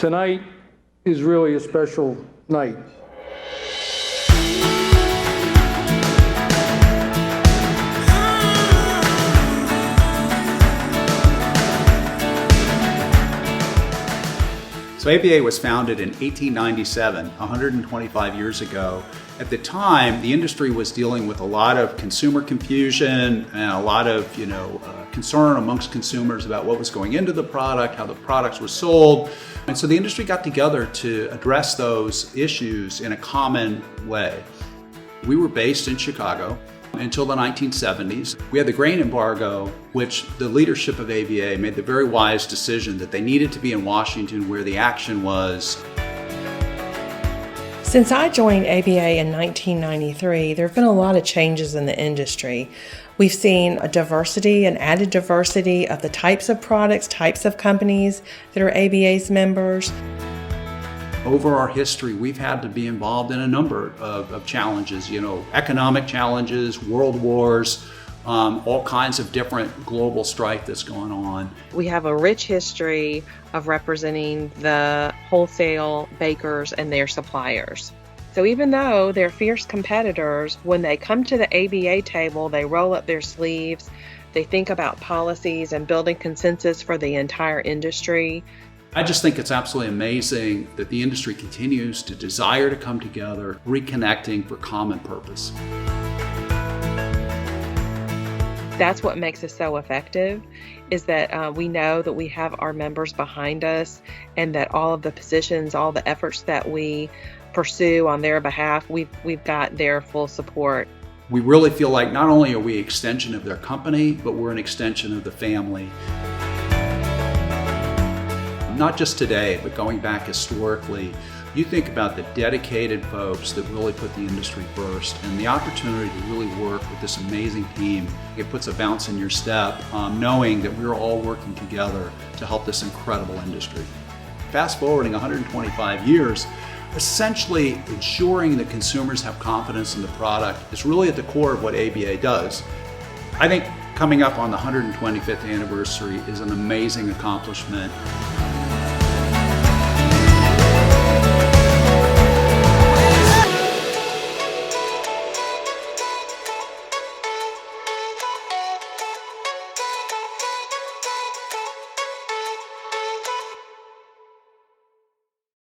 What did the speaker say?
Tonight is really a special night. So ABA was founded in 1897, 125 years ago. At the time, the industry was dealing with a lot of consumer confusion and a lot of, concern amongst consumers about what was going into the product, how the products were sold. And so the industry got together to address those issues in a common way. We were based in Chicago until the 1970s. We had the grain embargo, which the leadership of ABA made the very wise decision that they needed to be in Washington where the action was. Since I joined ABA in 1993, there have been a lot of changes in the industry. We've seen a diversity, an added diversity of the types of products, types of companies that are ABA's members. Over our history, we've had to be involved in a number of challenges, economic challenges, world wars, all kinds of different global strife that's going on. We have a rich history of representing the wholesale bakers and their suppliers. So even though they're fierce competitors, when they come to the ABA table, they roll up their sleeves, they think about policies and building consensus for the entire industry. I just think it's absolutely amazing that the industry continues to desire to come together, reconnecting for common purpose. That's what makes us so effective, is that we know that we have our members behind us and that all of the positions, all the efforts that we pursue on their behalf, we've got their full support. We really feel like not only are we an extension of their company, but we're an extension of the family. Not just today, but going back historically, you think about the dedicated folks that really put the industry first, and the opportunity to really work with this amazing team. It puts a bounce in your step, knowing that we're all working together to help this incredible industry. Fast forwarding 125 years, essentially ensuring that consumers have confidence in the product is really at the core of what ABA does. I think coming up on the 125th anniversary is an amazing accomplishment.